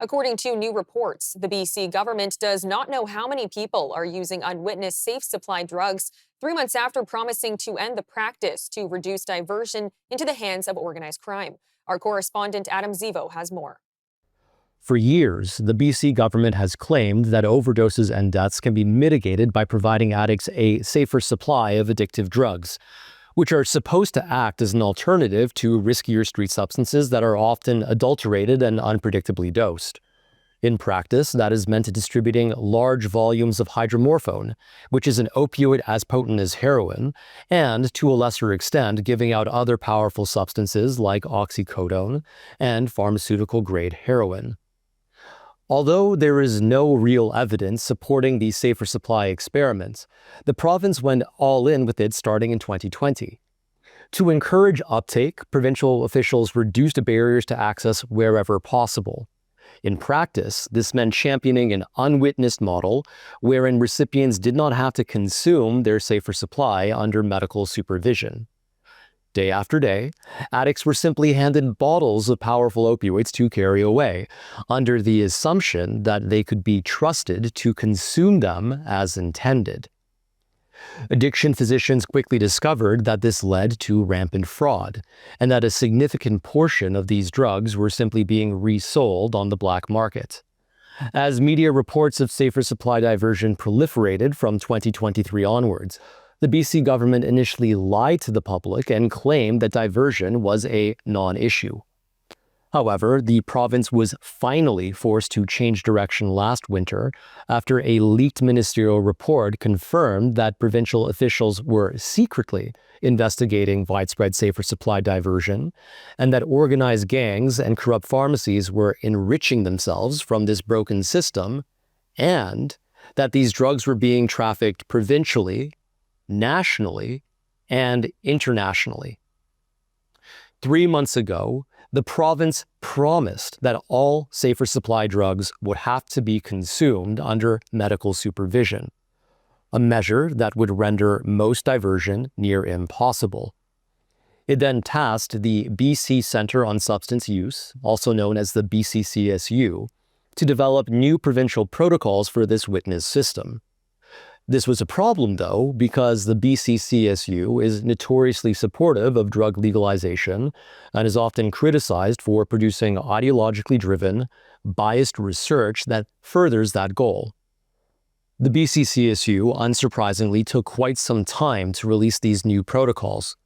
According to new reports, the BC government does not know how many people are using unwitnessed safe supply drugs 3 months after promising to end the practice to reduce diversion into the hands of organized crime. Our correspondent Adam Zivo has more. For years, the BC government has claimed that overdoses and deaths can be mitigated by providing addicts a safer supply of addictive drugs, which are supposed to act as an alternative to riskier street substances that are often adulterated and unpredictably dosed. In practice, that has meant distributing large volumes of hydromorphone, which is an opioid as potent as heroin, and, to a lesser extent, giving out other powerful substances like oxycodone and pharmaceutical-grade heroin. Although there is no real evidence supporting the safer supply experiments, the province went all in with it starting in 2020. To encourage uptake, provincial officials reduced barriers to access wherever possible. In practice, this meant championing an unwitnessed model wherein recipients did not have to consume their safer supply under medical supervision. Day after day, addicts were simply handed bottles of powerful opioids to carry away, under the assumption that they could be trusted to consume them as intended. Addiction physicians quickly discovered that this led to rampant fraud, and that a significant portion of these drugs were simply being resold on the black market. As media reports of safer supply diversion proliferated from 2023 onwards, the BC government initially lied to the public and claimed that diversion was a non-issue. However, the province was finally forced to change direction last winter after a leaked ministerial report confirmed that provincial officials were secretly investigating widespread safer supply diversion, and that organized gangs and corrupt pharmacies were enriching themselves from this broken system, and that these drugs were being trafficked provincially, nationally, and internationally. 3 months ago, the province promised that all safer supply drugs would have to be consumed under medical supervision, a measure that would render most diversion near impossible. It then tasked the BC Centre on Substance Use, also known as the BCCSU, to develop new provincial protocols for this witness system. This was a problem, though, because the BCCSU is notoriously supportive of drug legalization and is often criticized for producing ideologically driven, biased research that furthers that goal. The BCCSU, unsurprisingly, took quite some time to release these new protocols.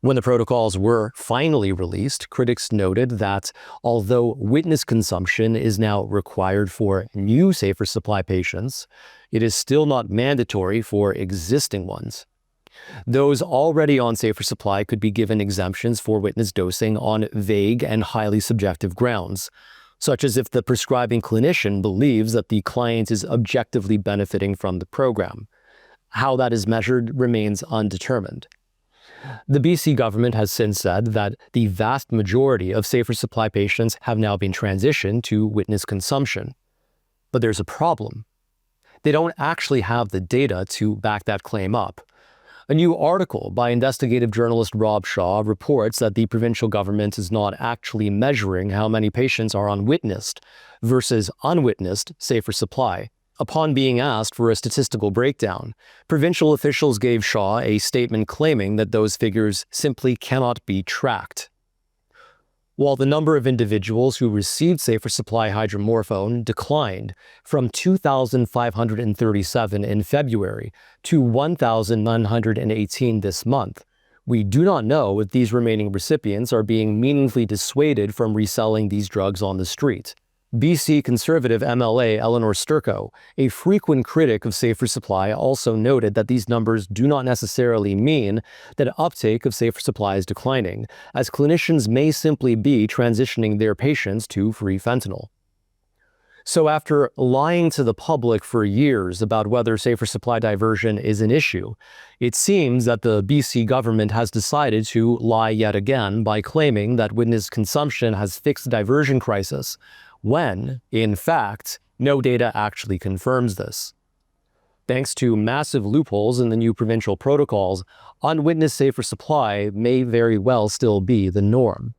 When the protocols were finally released, critics noted that although witness consumption is now required for new safer supply patients, it is still not mandatory for existing ones. Those already on safer supply could be given exemptions for witness dosing on vague and highly subjective grounds, such as if the prescribing clinician believes that the client is objectively benefiting from the program. How that is measured remains undetermined. The BC government has since said that the vast majority of safer supply patients have now been transitioned to witness consumption. But there's a problem. They don't actually have the data to back that claim up. A new article by investigative journalist Rob Shaw reports that the provincial government is not actually measuring how many patients are on witnessed versus unwitnessed safer supply. Upon being asked for a statistical breakdown, provincial officials gave Shaw a statement claiming that those figures simply cannot be tracked. While the number of individuals who received safer supply hydromorphone declined from 2,537 in February to 1,918 this month, we do not know if these remaining recipients are being meaningfully dissuaded from reselling these drugs on the street. BC Conservative MLA Eleanor Sturko, a frequent critic of safer supply, also noted that these numbers do not necessarily mean that uptake of safer supply is declining, as clinicians may simply be transitioning their patients to free fentanyl. So after lying to the public for years about whether safer supply diversion is an issue, it seems that the BC government has decided to lie yet again by claiming that witness consumption has fixed the diversion crisis, when, in fact, no data actually confirms this. Thanks to massive loopholes in the new provincial protocols, unwitnessed safer supply may very well still be the norm.